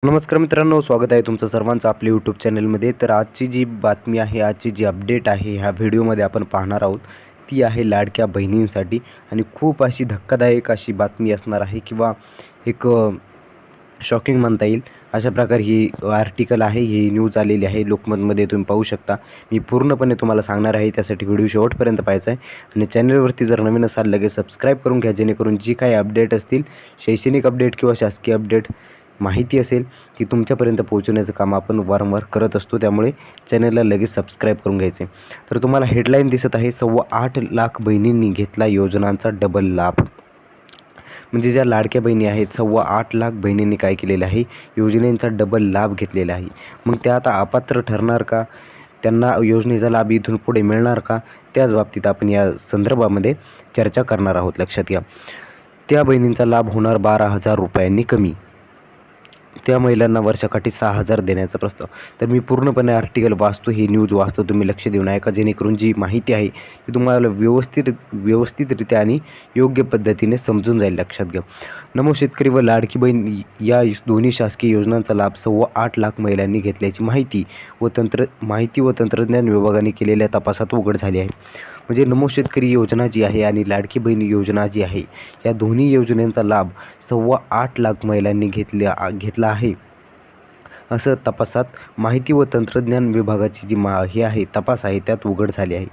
नमस्कार मित्रांनो, स्वागत आहे तुमचं सर्वांचं आपल्या यूट्यूब चॅनलमध्ये. तर आजची जी बातमी आहे, आजची जी अपडेट आहे, ह्या व्हिडिओमध्ये आपण पाहणार आहोत. ती आहे लाडक्या बहिणींसाठी आणि खूप अशी धक्कादायक अशी बातमी असणार आहे किंवा एक शॉकिंग म्हणता येईल. अशा प्रकारे ही आर्टिकल आहे, ही न्यूज आलेली आहे लोकमतमध्ये, तुम्ही पाहू शकता. मी पूर्णपणे तुम्हाला सांगणार आहे, त्यासाठी व्हिडिओ शेवटपर्यंत पाहायचा आहे. आणि चॅनलवरती जर नवीन असाल लगेच सबस्क्राईब करून घ्या, जेणेकरून जी काही अपडेट असतील, शैक्षणिक अपडेट किंवा शासकीय अपडेट माहिती असेल ती तुमच्यापर्यंत पोहोचवण्याचं काम आपण वारंवार करत असतो. त्यामुळे चॅनलला लगेच सबस्क्राईब करून घ्यायचे. तर तुम्हाला हेडलाईन दिसत आहे, 8.25 लाख बहिणींनी घेतला योजनांचा डबल लाभ. म्हणजे ज्या लाडक्या बहिणी आहेत, 8.25 लाख बहिणींनी काय केलेलं आहे, योजनेचा डबल लाभ घेतलेला आहे. मग त्या आता अपात्र ठरणार का? त्यांना योजनेचा लाभ इथून पुढे मिळणार का? त्याच बाबतीत आपण या संदर्भामध्ये चर्चा करणार आहोत. लक्षात घ्या, त्या बहिणींचा लाभ होणार 12,000 रुपयांनी कमी. त्या महिलांना वर्षाकाठी 6,000 देण्याचा प्रस्ताव. तर मी पूर्णपणे आर्टिकल वाचतो, ही न्यूज वाचतो, तुम्ही लक्ष देऊन ऐका, जेणेकरून जी माहिती आहे ती तुम्हाला व्यवस्थितरित्या आणि योग्य पद्धतीने समजून जाईल. लक्षात घ्या, नमो शेतकरी व लाडकी बहीण या दोन्ही शासकीय योजनांचा लाभ 8.25 लाख महिलांनी घेतल्याची माहिती व तंत्रज्ञान विभागाने केलेल्या तपासात उघड झाली आहे. म्हणजे नमो शेतकरी योजना जी आहे आणि लाडकी बहीण योजना जी आहे, या दोन्ही योजनांचा लाभ 8.25 लाख महिलांनी घेतला आहे, असं तपासात माहिती व तंत्रज्ञान विभागाची जी हे आहे, तपास आहे, त्यात उघड झाले आहे.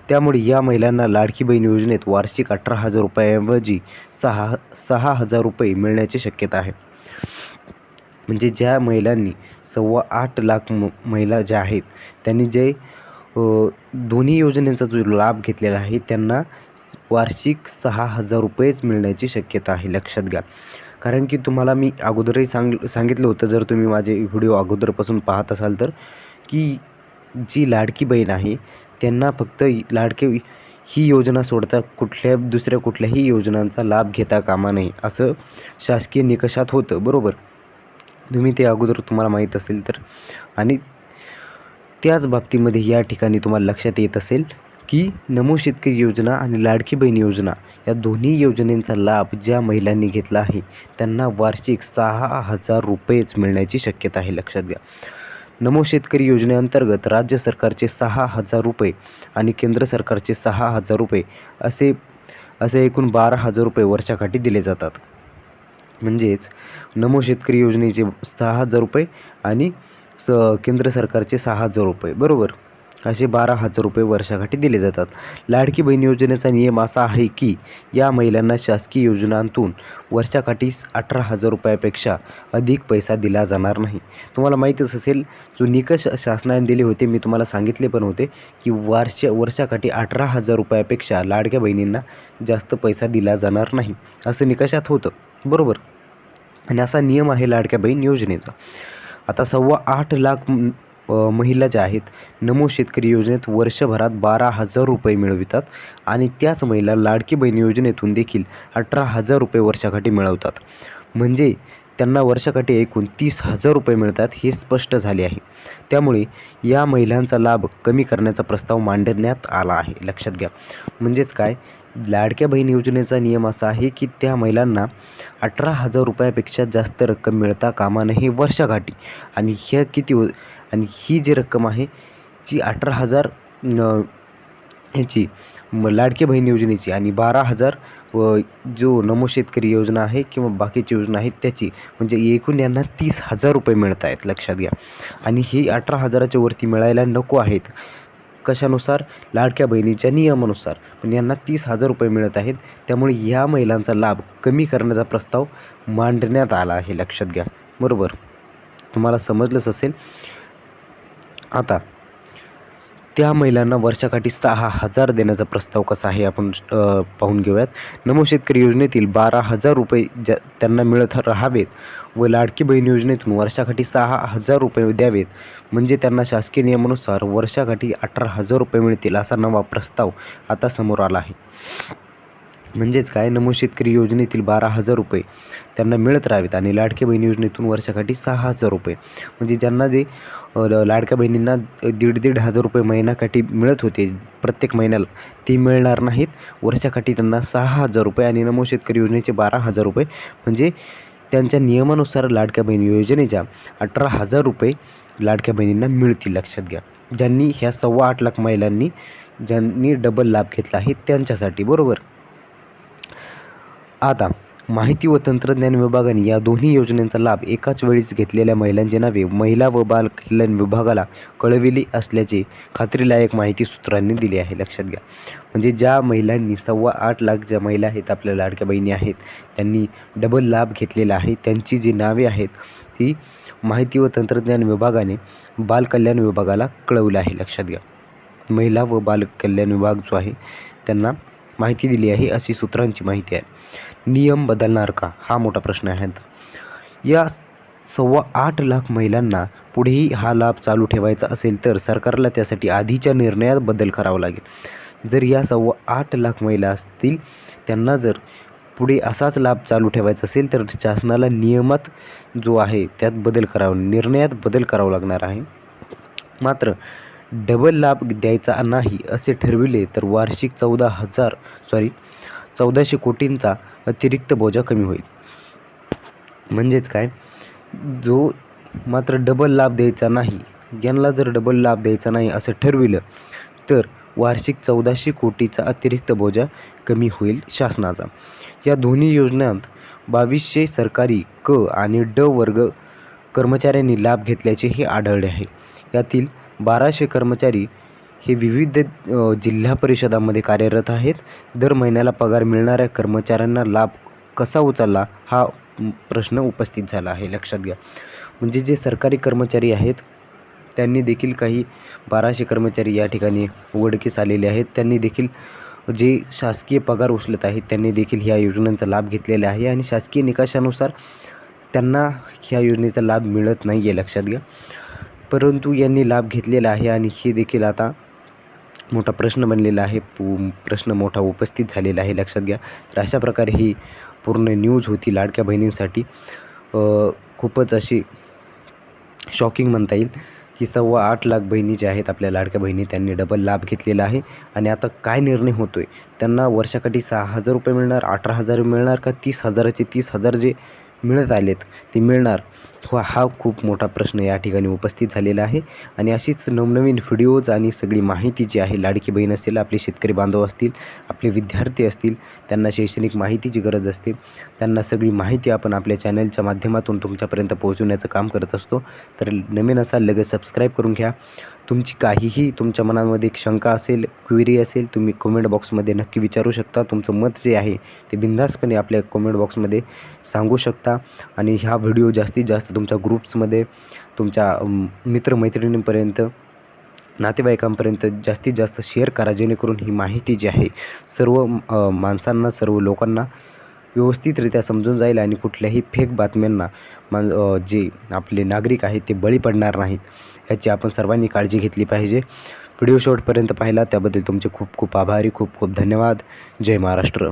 त्यामुळे या महिलांना लाडकी बहीण योजनेत वार्षिक 18,000 रुपयांऐवजी 6,000 रुपये मिळण्याची शक्यता आहे. म्हणजे ज्या महिलांनी 8.25 लाख महिला ज्या आहेत, त्यांनी जे दोन्ही योजनेचा जो लाभ घेतलेला आहे, त्यांना वार्षिक 6,000 रुपयेच मिळण्याची शक्यता आहे. लक्षात घ्या, कारण की तुम्हाला मी अगोदरही सांगितलं होतं, जर तुम्ही माझे व्हिडिओ अगोदरपासून पाहत असाल तर, की जी लाडकी बहीण आहे त्यांना फक्त ही योजना सोडता दुसऱ्या कुठल्याही योजनांचा लाभ घेता कामा नये, असं शासकीय निकषात होतं. बरोबर, तुम्ही ते अगोदर तुम्हाला माहीत असेल तर. आणि त्याच बाबतीमध्ये या ठिकाणी तुम्हाला लक्षात येत असेल की नमो शेतकरी योजना आणि लाडकी बहीण योजना या दोन्ही योजनेचा लाभ ज्या महिलांनी घेतला आहे, त्यांना वार्षिक 6,000 रुपयेच मिळण्याची शक्यता आहे. लक्षात घ्या, नमो शेतकरी योजनेअंतर्गत राज्य सरकारचे 6,000 रुपये आणि केंद्र सरकारचे 6,000 रुपये असे एकूण 12,000 रुपये वर्षाकाठी दिले जातात. म्हणजेच नमो शेतकरी योजनेचे 6,000 रुपये आणि केंद्र सरकारचे 6,000 रुपये, बरोबर, असे 12,000 रुपये वर्षाकाठी दिले जातात. लाडकी बहीण योजनेचा नियम असा आहे की या महिलांना शासकीय योजनांतून वर्षाकाठी 18,000 रुपयापेक्षा अधिक पैसा दिला जाणार नाही. तुम्हाला माहीतच असेल, जो निकष शासनाने दिले होते, मी तुम्हाला सांगितले पण होते की वर्षाकाठी 18,000 रुपयापेक्षा लाडक्या बहिणींना जास्त पैसा दिला जाणार नाही, असं निकषात होतं. बरोबर, आणि असा नियम आहे लाडक्या बहीण योजनेचा. आता 8.25 लाख महिला ज्या आहेत, नमो शेतकरी योजनेत वर्षभरात 12,000 रुपये मिळवितात आणि त्याच महिला लाडकी बहीण योजनेतून देखील 18,000 रुपये वर्षाकाठी मिळवतात. म्हणजे त्यांना वर्षाकाठी एकूण 30,000 रुपये मिळतात, हे स्पष्ट झाले आहे. त्यामुळे या महिलांचा लाभ कमी करण्याचा प्रस्ताव मांडण्यात आला आहे. लक्षात घ्या, म्हणजेच काय, लाडक्या बहीण योजनेचा नियम असा आहे की त्या महिलांना 18,000 रुपयापेक्षा जास्त रक्कम मिळता कामा नये वर्षाकाठी. आणि ही जी रक्कम आहे, जी 18,000 ह्याची लाडकी बहीण योजनेची आणि 12,000 जो नमो शेतकरी योजना आहे किंवा बाकीची योजना आहेत त्याची, म्हणजे एकूण यांना 30,000 रुपये मिळत आहेत. लक्षात घ्या, आणि ही 18,000च्या वरती मिळायला नको आहेत. कशानुसार? लाडक्या बहिणीच्या नियमानुसार. पण यांना 30,000 रुपये मिळत आहेत, त्यामुळे या महिलांचा लाभ कमी करण्याचा प्रस्ताव मांडण्यात आला आहे. लक्षात घ्या, बरोबर, तुम्हाला समजलंच असेल. आता त्या महिलांना वर्षाकाठी 6,000 देण्याचा प्रस्ताव कसा आहे आपण पाहून घेऊयात. नमो शेतकरी योजनेतील 12,000 रुपये त्यांना मिळत राहावेत व लाडकी बहीण योजनेतून वर्षाकाठी 6,000 रुपये द्यावेत, म्हणजे त्यांना शासकीय नियमानुसार वर्षाकाठी 18,000 रुपये मिळतील, असा नवा प्रस्ताव आता समोर आला आहे. म्हणजेच काय, नमो शेतकरी योजनेतील 12,000 रुपये त्यांना मिळत राहावेत आणि लाडकी बहीण योजनेतून वर्षाकाठी 6,000 रुपये, म्हणजे ज्यांना जे लाडक्या बहिणींना 1,500 रुपये महिन्याकाठी मिळत होते प्रत्येक महिन्याला, ते मिळणार नाहीत. वर्षाकाठी त्यांना 6,000 रुपये आणि नमो शेतकरी योजनेचे 12,000 रुपये, म्हणजे त्यांच्या नियमानुसार लाडक्या बहिणी योजनेच्या 18,000 रुपये लाडक्या बहिणींना मिळतील. लक्षात घ्या, ज्यांनी ह्या 8.25 लाख महिलांनी ज्यांनी डबल लाभ घेतला आहे त्यांच्यासाठी, बरोबर. आता माहिती व तंत्रज्ञान विभागाने या दोन्ही योजनांचा लाभ एकाच वेळीच घेतलेल्या महिलांची नावे महिला व बाल कल्याण विभागाला कळविली असल्याचे खात्रीलायक माहिती सूत्रांनी दिली आहे. लक्षात घ्या, म्हणजे ज्या महिलांनी 8.25 लाख ज्या महिला आहेत, आपल्या लाडक्या बहिणी आहेत, त्यांनी डबल लाभ घेतलेला आहे, त्यांची जी नावे आहेत ती माहिती व तंत्रज्ञान विभागाने बाल कल्याण विभागाला कळवलं आहे. लक्षात घ्या, महिला व बाल कल्याण विभाग जो आहे त्यांना माहिती दिली आहे अशी सूत्रांची माहिती आहे. नियम बदलणार का, हा मोठा प्रश्न आहे. या 8.25 लाख महिलांना पुढेही हा लाभ चालू ठेवायचा असेल तर सरकारला त्यासाठी आधीच्या निर्णयात बदल करावा लागेल. जर या 8.25 लाख महिला असतील त्यांना जर पुढे असाच लाभ चालू ठेवायचा असेल तर शासनाला नियमात जो आहे त्यात निर्णयात बदल करावा लागणार आहे. मात्र डबल लाभ द्यायचा नाही असे ठरविले तर वार्षिक 1400 कोटींचा अतिरिक्त बोजा कमी होईल. म्हणजेच काय, जो मात्र डबल लाभ द्यायचा नाही, यांना जर डबल लाभ द्यायचा नाही असं ठरविलं तर वार्षिक 1400 कोटीचा अतिरिक्त बोजा कमी होईल शासनाचा. या दोन्ही योजनांत 2200 सरकारी क आणि ड वर्ग कर्मचाऱ्यांनी लाभ घेतल्याचेही आढळले आहे. यातील 1200 कर्मचारी हे विविध जिल्हा परिषदांमध्ये कार्यरत आहेत. दर महिन्याला पगार मिळणाऱ्या कर्मचाऱ्यांना लाभ कसा उचलला हा प्रश्न उपस्थित झाला आहे. लक्षात घ्या, म्हणजे जे सरकारी कर्मचारी आहेत त्यांनी देखील, काही 1200 कर्मचारी या ठिकाणी उघडकीस आलेले आहेत, त्यांनी देखील जे शासकीय पगार उचलत आहेत त्यांनी देखील ह्या योजनांचा लाभ घेतलेला आहे आणि शासकीय निकषानुसार त्यांना ह्या योजनेचा लाभ मिळत नाही आहे. लक्षात घ्या, परंतु यांनी लाभ घेतलेला आहे आणि हे देखील आता मोठा प्रश्न बनलेला आहे, प्रश्न मोठा उपस्थित झालेला आहे. लक्षात घ्या, तर अशा प्रकारे ही पूर्ण न्यूज होती लाडक्या बहिणींसाठी. खूपच अशी शॉकिंग म्हणता येईल की 8.25 लाख बहिणी ज्या आहेत आपल्या लाडक्या बहिणी त्यांनी डबल लाभ घेतलेला आहे आणि आता काय निर्णय होतो आहे, त्यांना वर्षाकाठी 6,000 रुपये मिळणार, 18,000 मिळणार का 30,000चे 30,000 जे मिळत आलेत ते मिळणार, हा खूप मोठा प्रश्न या ठिकाणी उपस्थित झालेला आहे. आणि अशीच नवनवीन व्हिडिओज आणि सगळी माहिती जी आहे, लाडकी बहीण असेल, आपले शेतकरी बांधव असतील, आपले विद्यार्थी असतील, त्यांना शैक्षणिक माहितीची गरज असते, त्यांना सगळी माहिती आपण आपल्या चॅनलच्या माध्यमातून तुमच्यापर्यंत पोहोचवण्याचं काम करत असतो. तर नवीन असाल लगेच सबस्क्राईब करून घ्या. तुमची काहीही तुमच्या मनामध्ये शंका असेल, क्वेरी असेल, तुम्ही कमेंट बॉक्समध्ये नक्की विचारू शकता. तुमचं मत जे आहे ते बिनधास्तपणे आपल्या कमेंट बॉक्समध्ये सांगू शकता. आणि हा व्हिडिओ जास्तीत जास्त तुमच्या ग्रुप्समध्ये, तुमच्या मित्रमैत्रिणींपर्यंत, नातेवाईकांपर्यंत जास्तीत जास्त शेअर करा, जेणेकरून ही माहिती जी आहे सर्व माणसांना, सर्व लोकांना व्यवस्थितरित्या समजून जाईल आणि कुठल्याही फेक बातम्यांना जे आपले नागरिक आहेत ते बळी पडणार नाहीत, याची आपण सर्वांनी काळजी घेतली पाहिजे. व्हिडिओ शेवटपर्यंत पाहिला त्याबद्दल तुमचे खूप खूप आभारी, खूप खूप धन्यवाद. जय महाराष्ट्र.